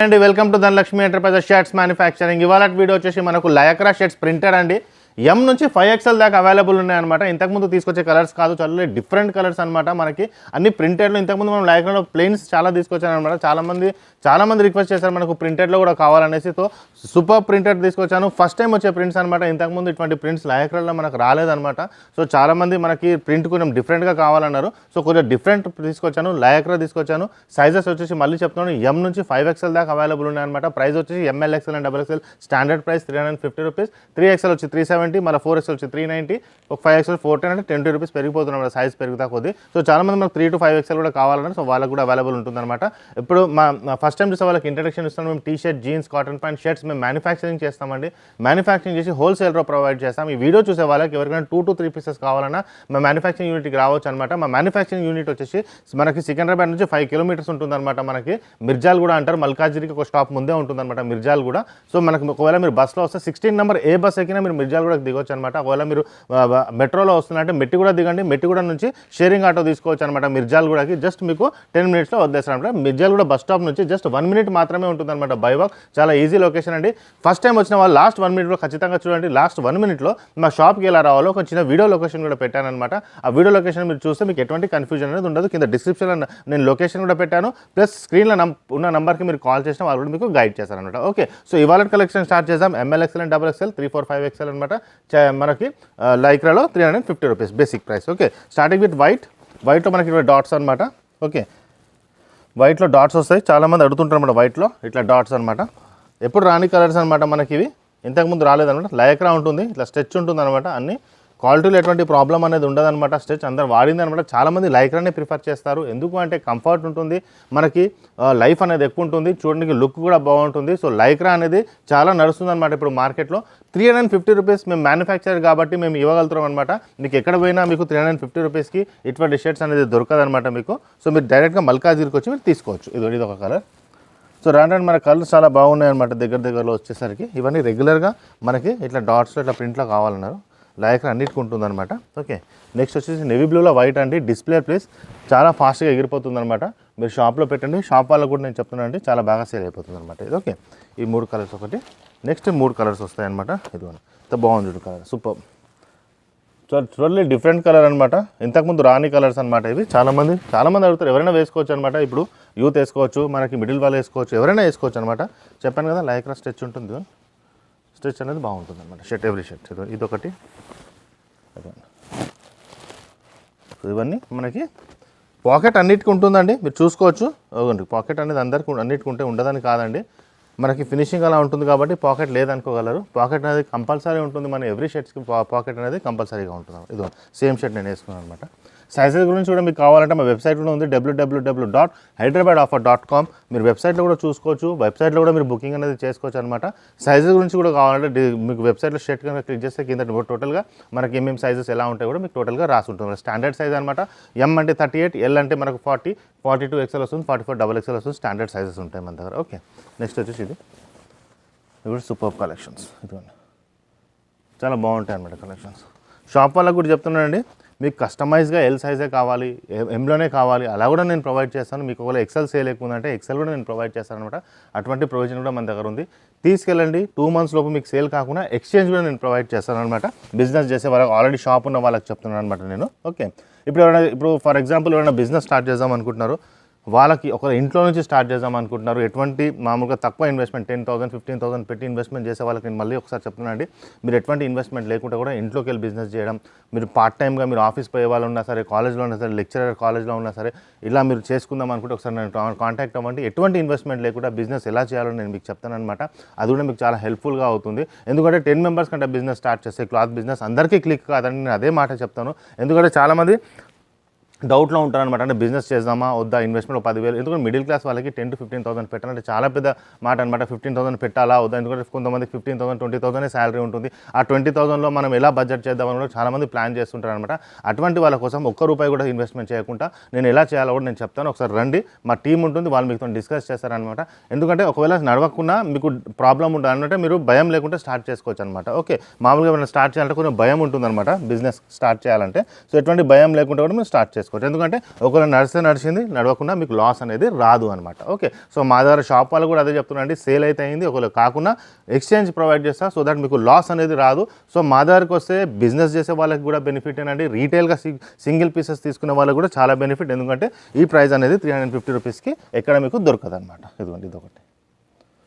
అండి welcome to Dhanalakshmi enterprises shirts manufacturing. ఇవాళ video వచ్చేసి మనకు లయక్రా షర్ట్స్ ప్రింటెడ్ అండి. ఎం నుంచి 5XL దాకా అవైలబుల్ ఉన్నాయన్నమాట. ఇంతకుముందు తీసుకొచ్చే కలర్స్ కాదు, చాలా డిఫరెంట్ కలర్స్ అనమాట. మనకి అన్ని ప్రింటెడ్లో ఇంతకుముందు మనం లయక్రాలో ప్లెయిన్స్ చాలా తీసుకొచ్చాను అనమాట. చాలామంది రిక్వెస్ట్ చేశారు మనకు ప్రింటెడ్లో కూడా కావాలనేసి. సో సూపర్ ప్రింటెడ్ తీసుకొచ్చాను. ఫస్ట్ టైం వచ్చే ప్రింట్స్ అనమాట. ఇంతకుముందు ఇటువంటి ప్రింట్స్ లయక్రాలో మనకు రాలేదనమాట. సో చాలామంది మనకి ప్రింట్ కొంచెం డిఫరెంట్గా కావాలన్నారు. సో కొంచెం డిఫరెంట్ తీసుకొచ్చాను, లయక్రా తీసుకొచ్చాను. సైజెస్ వచ్చేసి మళ్ళీ చెప్తున్నాను, ఎం నుంచి 5XL దాకా అవైలబుల్ ఉన్నాయన్నమాట. ప్రైస్ వచ్చేసి ML, XL and XXL standard price 350 rupees, 3XL వచ్చి 370, మళ్ళీ 4XL వచ్చి 390, ఒక 5XL 410 అంటే 20 రూపీస్ పెరిగిపోతున్నమాట సైజ్ పెరుగుతా కొద్ది. సో చాలామంది మనకు 3 to 5XL కూడా కావాలన్నారు. సో వాళ్ళకు కూడా అవైలబుల్ ఉంటుందన్నమాట. ఇప్పుడు మా ఫస్ట్ టైం చూసే వాళ్ళకి ఇంట్రడక్షన్ ఇస్తాను. మేము T-shirt, jeans, cotton pant, shirts మేము మ్యానుఫ్యాక్చరింగ్ చేస్తామండి. మ్యానుఫ్యాక్చరింగ్ చేసి హోల్సేల్లో ప్రొవైడ్ చేస్తాం. ఈ వీడియో చూసే వాళ్ళకి ఎవరికైనా 2 to 3 పీసెస్ కావాలన్నా మా మ్యానుఫ్యాక్చరింగ్ యూనిట్కి రావచ్చు అనమాట. మా మ్యానుఫ్యాక్చరింగ్ యూనిట్ వచ్చేసి మనకి సికింద్రాబాద్ నుంచి 5 కిలోమీటర్స్ ఉంటుందన్నమాట. మనకి మిర్జాల్గూడ అంటారు, మల్కాజ్గిరికి ఒక స్టాప్ ముందే ఉంటుందన్నమాట మిర్జాల్గూడ. సో మనకు ఒకవేళ మీరు బస్సులో వస్తే 16 నెంబర్ ఏ బస్ ఎక్కినా మీరు మిర్జాల్గూడకి దిగొచ్చు అనమాట. ఒకవేళ మీరు మెట్రోలో వస్తున్నారంటే మెట్టిగూడ దిగండి. మెట్టిగూడ నుంచి షేరింగ్ ఆటో తీసుకోవచ్చు అనమాట మిర్జాల్గూడకి. జస్ట్ మీకు 10 మినిట్స్లో వదిలేస్తారు అనమాట. మిర్జాల్గూడ బస్ స్టాప్ నుంచి జస్ట్ 1 minute మాత్రమే ఉంటుందన్నమాట బై వాక్. చాలా ఈజీ లొకేషన్ అండి. ఫస్ట్ టైం వచ్చిన వాళ్ళు లాస్ట్ 1 minute ఖచ్చితంగా చూడండి. లాస్ట్ 1 minute మా షాప్కి ఎలా రావాలో ఒక చిన్న వీడియో లొకేషన్ కూడా పెట్టానమాట. ఆ వీడియో లొకేషన్ మీరు చూస్తే మీకు ఎటువంటి కన్ఫ్యూజన్ అనేది ఉండదు. కింద డిస్క్రిప్షన్లో నేను లొకేషన్ కూడా పెట్టాను. ప్లస్ స్క్రీన్లో ఉన్న నెంబర్కి మీరు కాల్ చేసిన వాళ్ళు కూడా మీకు గైడ్ చేస్తారనమాట. ఓకే, సో ఇవాళ కలెక్షన్ స్టార్ట్ చేద్దాం. ML, XL and XXL 3, 4, 5XL అనమాట. మనకి లైక్రాలో 350 rupees basic price. Okay, starting with వైట్లో మనకి ఇట్లా డాట్స్ అనమాట. ఓకే, వైట్లో డాట్స్ వస్తాయి. చాలామంది అడుగుతుంటారు అనమాట. వైట్లో ఇట్లా డాట్స్ అనమాట. ఎప్పుడు రాని కలర్స్ అనమాట మనకి ఇవి. ఇంతకుముందు రాలేదనమాట. లైక్రా ఉంటుంది, ఇట్లా స్ట్రెచ్ ఉంటుంది అనమాట. అన్ని క్వాలిటీలో ఎటువంటి ప్రాబ్లం అనేది ఉండదన్నమాట. స్ట్రెచ్ అందరు వాడింది అనమాట. చాలామంది లైక్రానే ప్రిఫర్ చేస్తారు. ఎందుకు అంటే కంఫర్ట్ ఉంటుంది, మనకి లైఫ్ అనేది ఎక్కువ ఉంటుంది, చూడడానికి లుక్ కూడా బాగుంటుంది. సో లైక్రా అనేది చాలా నడుస్తుంది అనమాట ఇప్పుడు మార్కెట్లో. 350 రూపీస్ మేము మ్యానుఫ్యాక్చర్ కాబట్టి మేము ఇవ్వగలుగుతాం అనమాట. మీకు ఎక్కడ పోయినా మీకు 350 రూపీస్కి ఇటువంటి షర్ట్స్ అనేది దొరకదనమాట మీకు. సో మీరు డైరెక్ట్గా మల్కాజ్గిరికి వచ్చి మీరు తీసుకోవచ్చు. ఇది ఒక కలర్. సో రాండి మన కలర్స్ చాలా బాగున్నాయి అనమాట. దగ్గరలో వచ్చేసరికి ఇవన్నీ రెగ్యులర్గా మనకి ఇట్లా డాట్స్లో ఇట్లా ప్రింట్లో కావాలన్నారు. లైక్రా అన్నిటికి ఉంటుందన్నమాట. ఓకే, నెక్స్ట్ వచ్చేసి నెవీ బ్లూలో వైట్ అండి. డిస్ప్లే ప్లేస్ చాలా ఫాస్ట్గా ఎగిరిపోతుంది అనమాట. మీరు షాప్లో పెట్టండి. షాప్ వాళ్ళకు కూడా నేను చెప్తున్నాను అండి, చాలా బాగా సేల్ అయిపోతుంది అనమాట ఇది. ఓకే, ఈ 3 కలర్స్ ఒకటి. నెక్స్ట్ 3 కలర్స్ వస్తాయన్నమాట. ఇదిగోండి, ఇంత బాగుంది colour, super. Totally different colour అనమాట. ఇంతకుముందు రాని కలర్స్ అనమాట ఇవి. చాలామంది అడుగుతారు. ఎవరైనా వేసుకోవచ్చు అనమాట. ఇప్పుడు యూత్ వేసుకోవచ్చు, మనకి మిడిల్ వాళ్ళు వేసుకోవచ్చు, ఎవరైనా వేసుకోవచ్చు అనమాట. చెప్పాను కదా లైక్రా స్ట్రెచ్ ఉంటుంది. స్ట్రెచ్ అనేది బాగుంటుంది అనమాట. షర్ట్ ఎవ్రీ షర్ట్ ఇదొకటి. ఇవన్నీ మనకి పాకెట్ అన్నిటికీ ఉంటుందండి, మీరు చూసుకోవచ్చు. పాకెట్ అనేది అన్నిటికీ ఉంటే ఉండదని కాదండి. మనకి ఫినిషింగ్ అలా ఉంటుంది కాబట్టి పాకెట్ లేదనుకోగలరు. పాకెట్ అనేది కంపల్సరీ ఉంటుంది. మన ఎవ్రీ షర్ట్స్కి పాకెట్ అనేది కంపల్సరీగా ఉంటుంది. ఇదో సేమ్ షర్ట్ నేను వేసుకున్నాను అనమాట. సైజెస్ గురించి కూడా మీకు కావాలంటే మా వెబ్సైట్లో ఉంది, www.hyderabad.com. మీరు వెబ్సైట్లో కూడా చూసుకోవచ్చు. వెబ్సైట్లో కూడా మీరు బుకింగ్ అనేది చేసుకోవచ్చు అనమాట. సైజెస్ గురించి కూడా కావాలంటే మీకు వెబ్సైట్లో షర్ట్ కనుక క్లిక్ చేస్తే కింద టోటల్గా మనకి ఏమేమి సైజెస్ ఎలా ఉంటాయి కూడా మీకు టోటల్గా రాసి ఉంటుంది. స్టాండర్డ్ సైజ్ అనమాట. ఎం అంటే 38, ఎల్ అంటే మనకు 40, 42 XL వస్తుంది, 44 XXL వస్తుంది. స్టాండర్డ్ సైజెస్ ఉంటాయి మన దగ్గర. ఓకే, నెక్స్ట్ వచ్చేసి ఇది సూపర్ కలెక్షన్స్. ఇదిగోండి, చాలా బాగుంటాయి అన్నమాట కలెక్షన్స్. షాప్ వాళ్ళకు కూడా చెప్తున్నానండి, మీకు కస్టమైజ్గా ఎల్ సైజే కావాలి, ఎంలోనే కావాలి, అలా కూడా నేను ప్రొవైడ్ చేస్తాను. మీకు ఒకవేళ ఎక్సెల్ సేల్ ఎక్కువ ఉందంటే ఎక్సెల్ కూడా నేను ప్రొవైడ్ చేస్తాను అనమాట. అటువంటి ప్రొవిజన్ కూడా మన దగ్గర ఉంది. తీసుకెళ్ళండి. 2 months లోపు మీకు సేల్ కాకుండా ఎక్స్చేంజ్ కూడా నేను ప్రొవైడ్ చేస్తాను అనమాట. బిజినెస్ చేసే వాళ్ళకి, ఆల్రెడీ షాప్ ఉన్న వాళ్ళకి చెప్తున్నాను అనమాట నేను. ఓకే, ఇప్పుడు ఫర్ ఎగ్జాంపుల్ ఎవరైనా బిజినెస్ స్టార్ట్ చేద్దాం అనుకుంటున్నారు, వాళ్ళకి ఒక ఇంట్లో నుంచి స్టార్ట్ చేద్దాం అనుకుంటున్నారు, ఎటువంటి మామూలుగా తక్కువ ఇన్వెస్ట్మెంట్ 10,000, 15,000 పెట్టి ఇన్వెస్ట్మెంట్ చేసే వాళ్ళకి నేను మళ్ళీ ఒకసారి చెప్తున్నానండి, మీరు ఎటువంటి ఇన్వెస్ట్మెంట్ లేకుండా కూడా ఇంట్లోకి వెళ్ళి బిజినెస్ చేయడం. మీరు పార్ట్ టైమ్గా మీరు ఆఫీస్ పోయే వాళ్ళు ఉన్నా సరే, కాలేజ్లో ఉన్నా సరే, లెక్చరర్ కాలేజ్లో ఉన్నా సరే, ఇలా మీరు చేసుకుందాం అనుకుంటే ఒకసారి నేను కాంటాక్ట్ అవ్వండి. ఎటువంటి ఇన్వెస్ట్మెంట్ లేకుండా బిజినెస్ ఎలా చేయాలో నేను మీకు చెప్తాను అనమాట. అది కూడా మీకు చాలా హెల్ప్ఫుల్గా అవుతుంది. ఎందుకంటే 10 members కంటే బిజినెస్ స్టార్ట్ చేస్తే క్లాత్ బిజినెస్ అందరికీ క్లిక్ కాదని నేను అదే మాట చెప్తాను. ఎందుకంటే చాలామంది డౌట్లో ఉంటారనమాట. అంటే బిజినెస్ చేద్దామా వద్దా, ఇన్వెస్ట్మెంట్ 10,000. ఎందుకంటే మిడిల్ క్లాస్ వాళ్ళకి 10,000 to 15,000 పెట్టాలంటే చాలా పెద్ద మాట అనమాట. 15,000 పెట్టాలా వద్దా, ఎందుకంటే కొంతమందికి 15,000, 20,000 శాలరీ ఉంటుంది. ఆ 20,000లో మనం ఎలా బడ్జెట్ చేద్దామని కూడా చాలామంది ప్లాన్ చేస్తుంటారు అనమాట. అటువంటి వాళ్ళ కోసం ₹1 కూడా ఇన్వెస్ట్మెంట్ చేయకుండా నేను ఎలా చేయాలో కూడా నేను చెప్తాను. ఒకసారి రండి, మా టీం ఉంటుంది, వాళ్ళు మీతో డిస్కస్ చేస్తారనమాట. ఎందుకంటే ఒకవేళ నడవకుండా మీకు ప్రాబ్లం ఉండాలంటే మీరు భయం లేకుండా స్టార్ట్ చేసుకోవచ్చు అనమాట. ఓకే, మామూలుగా మనం స్టార్ట్ చేయాలంటే కొంచెం భయం ఉంటుందన్నమాట బిజినెస్ స్టార్ట్ చేయాలంటే. సో ఎటువంటి భయం లేకుండా కూడా మీరు స్టార్ట్ చేసుకోవచ్చు. చేసుకోవచ్చు. ఎందుకంటే ఒకవేళ నడిచింది నడవకుండా మీకు లాస్ అనేది రాదు అనమాట. ఓకే, సో మా దగ్గర షాప్ వాళ్ళు కూడా అదే చెప్తున్నారండి, సేల్ అయితే అయింది, ఒకవేళ కాకుండా ఎక్స్చేంజ్ ప్రొవైడ్ చేస్తా, సో దట్ మీకు లాస్ అనేది రాదు. సో మా దగ్గరకు వస్తే బిజినెస్ చేసే వాళ్ళకి కూడా బెనిఫిట్ ఏనండి, రీటైల్గా సింగిల్ పీసెస్ తీసుకునే వాళ్ళకి కూడా చాలా బెనిఫిట్. ఎందుకంటే ఈ ప్రైస్ అనేది 350 రూపీస్కి ఎక్కడ మీకు దొరకదు అనమాట. ఇదిగోండి ఇదొకటి,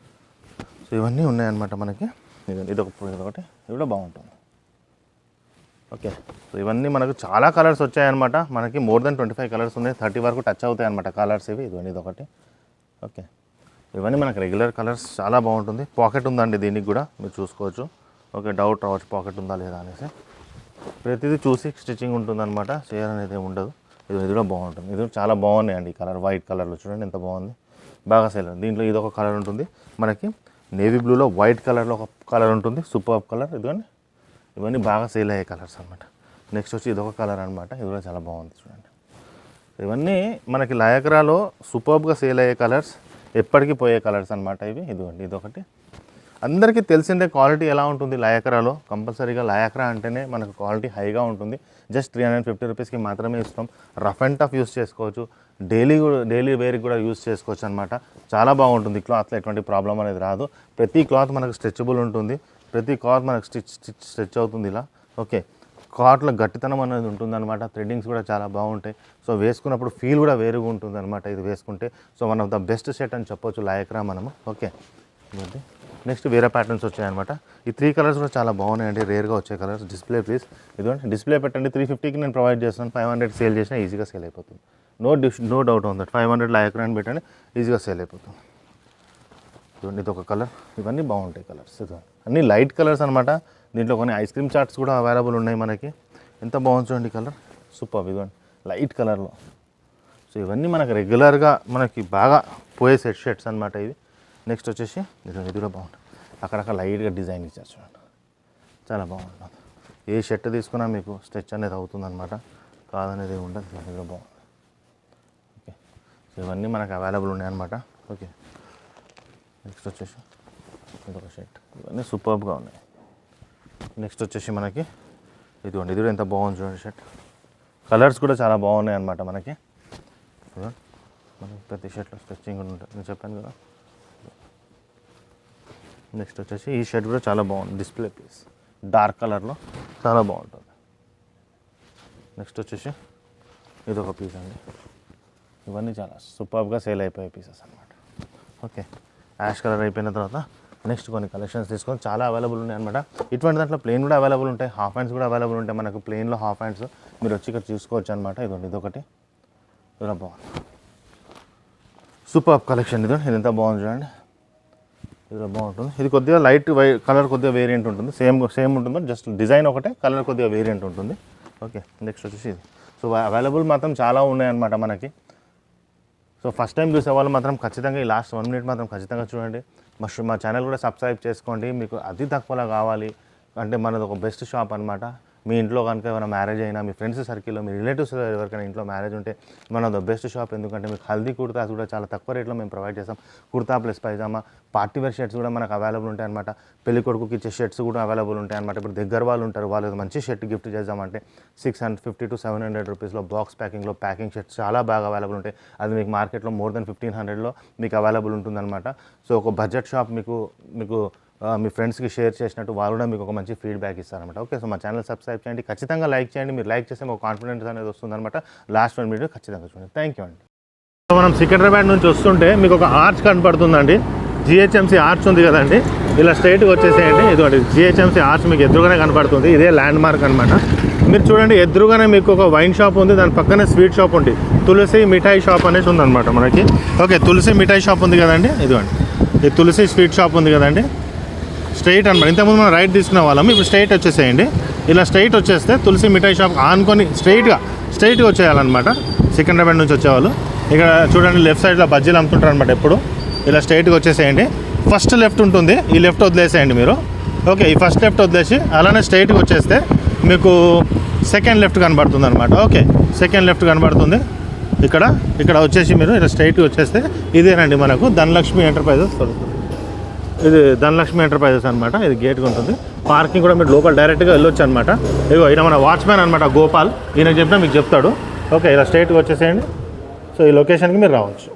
సో ఇవన్నీ ఉన్నాయన్నమాట మనకి. ఇదొకటి, ఇది కూడా బాగుంటుంది. ఓకే, సో ఇవన్నీ మనకు చాలా కలర్స్ వచ్చాయన్నమాట. మనకి మోర్ దెన్ 25 కలర్స్ ఉన్నాయి, 30 వరకు టచ్ అవుతాయి అనమాట కలర్స్ ఇవి. ఇదొకటి. ఓకే, ఇవన్నీ మనకు రెగ్యులర్ కలర్స్, చాలా బాగుంటుంది. పాకెట్ ఉందండి దీనికి కూడా, మీరు చూసుకోవచ్చు. ఓకే, డౌట్ రావచ్చు పాకెట్ ఉందా లేదా అనేసి. ప్రతిదీ చూసి స్టిచ్చింగ్ ఉంటుందన్నమాట, షేర్ అనేది ఉండదు. ఇది కూడా బాగుంటుంది. ఇది చాలా బాగున్నాయండి ఈ కలర్, వైట్ కలర్లో చూడండి ఎంత బాగుంది, బాగా సేల్. దీంట్లో ఇదొక కలర్ ఉంటుంది మనకి, నేవీ బ్లూలో వైట్ కలర్లో ఒక కలర్ ఉంటుంది, సూపర్ కలర్. ఇదిగోండి ఇవన్నీ బాగా సేల్ అయ్యే కలర్స్ అనమాట. నెక్స్ట్ వచ్చి ఇదొక కలర్ అనమాట, ఇది కూడా చాలా బాగుంది చూడండి. ఇవన్నీ మనకి లయక్రాలో సూపర్గా సేల్ అయ్యే కలర్స్, ఎప్పటికీ పోయే కలర్స్ అనమాట ఇవి. ఇదిగోండి ఇదొకటి. అందరికీ తెలిసిందే క్వాలిటీ ఎలా ఉంటుంది లయక్రాలో. కంపల్సరీగా లయక్రా అంటేనే మనకు క్వాలిటీ హైగా ఉంటుంది. జస్ట్ 350 రూపీస్కి మాత్రమే ఇస్తాం. రఫ్ అండ్ టఫ్ యూస్ చేసుకోవచ్చు, డైలీ వేర్కి కూడా యూస్ చేసుకోవచ్చు అనమాట. చాలా బాగుంటుంది క్లాత్లో, ఎటువంటి ప్రాబ్లం అనేది రాదు. ప్రతి క్లాత్ మనకు స్ట్రెచబుల్ ఉంటుంది, ప్రతి క్లాత్ మనకు స్ట్రెచ్ అవుతుంది ఇలా. ఓకే, క్లాత్లో గట్టితనం అనేది ఉంటుంది అనమాట. థ్రెడ్డింగ్స్ కూడా చాలా బాగుంటాయి. సో వేసుకున్నప్పుడు ఫీల్ కూడా వేరుగా ఉంటుంది అనమాట ఇది వేసుకుంటే. So one of the best set అని చెప్పొచ్చు లయక్రా మనము. ఓకే, నెక్స్ట్ వేరే ప్యాటర్న్స్ వచ్చాయన్నమాట. ఈ 3 కలర్స్ కూడా చాలా బాగున్నాయండి, రేర్గా వచ్చే కలర్స్. డిస్ప్లే ప్లీజ్, ఇదిగోండి డిస్ప్లే పెట్టండి. 350కి నేను ప్రొవైడ్ చేస్తాను, 500 సేల్ చేసినా ఈజీగా సేల్ అయిపోతుంది. No doubt on that. 500 Lycra అని పెట్టండి, ఈజీగా సేల్ అయిపోతుంది. ఇదిగోండి ఇదొక కలర్. ఇవన్నీ బాగుంటాయి కలర్స్, ఇదిగోండి అన్నీ లైట్ కలర్స్ అనమాట. దీంట్లో కొన్ని ఐస్ క్రీమ్ చార్ట్స్ కూడా అవైలబుల్ ఉన్నాయి మనకి. ఎంత బాగుంది చూడండి కలర్, సూపర్. ఇదిగోండి లైట్ కలర్లో. సో ఇవన్నీ మనకు రెగ్యులర్గా మనకి బాగా పోయే షర్ట్స్ అనమాట ఇవి. నెక్స్ట్ వచ్చేసి ఇది కూడా బాగుంటుంది, అక్కడక్కడ లైట్గా డిజైన్ ఇచ్చారు చూడండి, చాలా బాగుంటుంది. ఏ షర్ట్ తీసుకున్నా మీకు స్ట్రెచ్ అనేది అవుతుందన్నమాట, కాదనేది ఉండదు. ఇది కూడా బాగుంది. ఓకే, సో ఇవన్నీ మనకు అవైలబుల్ ఉన్నాయన్నమాట. ఓకే, నెక్స్ట్ వచ్చేసి ఇదొక షర్ట్. ఇవన్నీ సూపర్గా ఉన్నాయి. నెక్స్ట్ వచ్చేసి మనకి ఇదిగోండి, ఇది కూడా ఎంత బాగుంది చూడండి షర్ట్. కలర్స్ కూడా చాలా బాగున్నాయి అన్నమాట మనకి. మనకి ప్రతి షర్ట్లో స్ట్రెచ్చింగ్ ఉంటుంది, నేను చెప్పాను కదా. నెక్స్ట్ వచ్చేసి ఈ షర్ట్ కూడా చాలా బాగుంది, డిస్ప్లే పీస్, డార్క్ కలర్లో చాలా బాగుంటుంది. నెక్స్ట్ వచ్చేసి ఇదొక పీస్ అండి. ఇవన్నీ చాలా సూపర్గా సేల్ అయిపోయే పీసెస్ అనమాట. ఓకే, యాష్ కలర్ అయిపోయిన తర్వాత నెక్స్ట్ కొన్ని కలెక్షన్స్ తీసుకొని చాలా అవైలబుల్ ఉన్నాయి అనమాట. ఇటువంటి దాంట్లో ప్లెయిన్ కూడా అవైలబుల్ ఉంటాయి, హాఫ్ హ్యాండ్స్ కూడా అవైలబుల్ ఉంటాయి మనకు. ప్లెయిన్లో హాఫ్ హ్యాండ్స్ మీరు వచ్చి ఇక్కడ చూసుకోవచ్చు అనమాట. ఇదొకటి, ఇలా బాగుంది, సూపర్ కలెక్షన్. ఇది ఎంత బాగుంది చూడండి, ఇది బాగుంటుంది. ఇది కొద్దిగా లైట్ కలర్ కొద్దిగా వేరియంట్ ఉంటుంది, సేమ్ ఉంటుంది, జస్ట్ డిజైన్ ఒకటే, కలర్ కొద్దిగా వేరియంట్ ఉంటుంది. ఓకే, నెక్స్ట్ వచ్చేసి ఇది. సో అవైలబుల్ మాత్రం చాలా ఉన్నాయన్నమాట మనకి. సో ఫస్ట్ టైం చూసే వాళ్ళు మాత్రం ఖచ్చితంగా ఈ లాస్ట్ 1 మినిట్ మాత్రం ఖచ్చితంగా చూడండి. మా ఛానల్ కూడా సబ్స్క్రైబ్ చేసుకోండి. మీకు అతి తక్కువలో కావాలి అంటే మనది ఒక బెస్ట్ షాప్ అనమాట. మీ ఇంట్లో కనుక ఏమైనా మ్యారేజ్ అయినా, మీ ఫ్రెండ్స్ సర్కిల్లో, మీ రిలేటివ్స్ ఎవరికైనా ఇంట్లో మ్యారేజ్ ఉంటే మన ద బెస్ట్ షాప్. ఎందుకంటే మీకు హల్దీ కుర్తాస్ కూడా చాలా తక్కువ రేట్లో మేము ప్రొవైడ్ చేస్తాం. Kurta plus pyjama, party wear shirts కూడా మనకు అవైలబుల్ ఉంటాయి అనమాట. పెళ్లి కొడుకుకి ఇచ్చే షర్ట్స్ కూడా అవైలబుల్ ఉంటాయి అనమాట. ఇప్పుడు దగ్గర వాళ్ళు ఉంటారు, వాళ్ళు మంచి షర్ట్ గిఫ్ట్ చేద్దామంటే 650 to 700 రూపీస్లో బాక్స్ ప్యాకింగ్లో ప్యాకింగ్ షర్ట్స్ చాలా బాగా అవైలబుల్ ఉంటాయి. అది మీకు మార్కెట్లో మోర్ దెన్ 1500లో మీకు అవైలబుల్ ఉంటుందన్నమాట. సో ఒక బడ్జెట్ షాప్ మీకు మీ ఫ్రెండ్స్కి షేర్ చేసినట్టు వాళ్ళు కూడా మీకు ఒక మంచి ఫీడ్బ్యాక్ ఇస్తారనమాట. ఓకే, సో మా ఛానల్ సబ్స్క్రైబ్ చేయండి, ఖచ్చితంగా లైక్ చేయండి. మీరు లైక్ చేస్తే మాకు కాన్ఫిడెన్స్ అనేది వస్తుందన్నమాట. లాస్ట్ 1 మినిట్ ఖచ్చితంగా చూడండి. థ్యాంక్ యూ అండి. సో మనం సికింద్రాబాద్ నుంచి వస్తుంటే మీకు ఒక ఆర్చ్ కనపడుతుందండి, జిహెచ్ఎంసీ ఆర్చ్ ఉంది కదండి. ఇలా స్ట్రైట్గా వచ్చేసేయండి. ఇదిగోండి జిహెచ్ఎంసీ ఆర్చ్ మీకు ఎదురుగానే కనపడుతుంది. ఇదే ల్యాండ్ మార్క్ అనమాట. మీరు చూడండి ఎదురుగానే మీకు ఒక వైన్ షాప్ ఉంది, దాని పక్కనే స్వీట్ షాప్ ఉంది, తులసి మిఠాయి షాప్ అనేసి ఉందన్నమాట మనకి. ఓకే, తులసి మిఠాయి షాప్ ఉంది కదండి. ఇదిగోండి ఈ తులసి స్వీట్ షాప్ ఉంది కదండి, స్ట్రైట్ అనమాట. ఇంతకుముందు మనం రైట్ తీసుకునే వాళ్ళం, ఇప్పుడు స్ట్రైట్ వచ్చేసేయండి. ఇలా స్ట్రైట్ వచ్చేస్తే తులసి మిఠాయి షాప్ ఆనుకొని స్ట్రైట్గా వచ్చేయాలన్నమాట. సికింద్రాబాద్ నుంచి వచ్చేవాళ్ళు ఇక్కడ చూడండి లెఫ్ట్ సైడ్లో బజ్జీలు అమ్ముతుంటారు అనమాట. ఎప్పుడు ఇలా స్ట్రైట్గా వచ్చేసేయండి. ఫస్ట్ లెఫ్ట్ ఉంటుంది, ఈ లెఫ్ట్ వదిలేసేయండి మీరు. ఓకే, ఈ ఫస్ట్ లెఫ్ట్ వదిలేసి అలానే స్ట్రైట్గా వచ్చేస్తే మీకు సెకండ్ లెఫ్ట్ కనబడుతుంది అనమాట. ఓకే, సెకండ్ లెఫ్ట్ కనబడుతుంది. ఇక్కడ వచ్చేసి మీరు ఇలా స్ట్రైట్గా వచ్చేస్తే ఇదేనండి మనకు ధనలక్ష్మి ఎంటర్ప్రైజెస్ దొరుకుతుంది. ఇది ధనలక్ష్మి ఎంటర్ప్రైజెస్ అనమాట. ఇది గేట్గా ఉంటుంది. పార్కింగ్ కూడా మీరు లోపల డైరెక్ట్గా వెళ్ళొచ్చు అనమాట. ఇదిగో ఈయన మన వాచ్మ్యాన్ అనమాట, గోపాల్. ఈయనకు చెప్పినా మీకు చెప్తాడు. ఓకే, ఇలా స్ట్రైట్గా వచ్చేసేయండి. సో ఈ లొకేషన్కి మీరు రావచ్చు.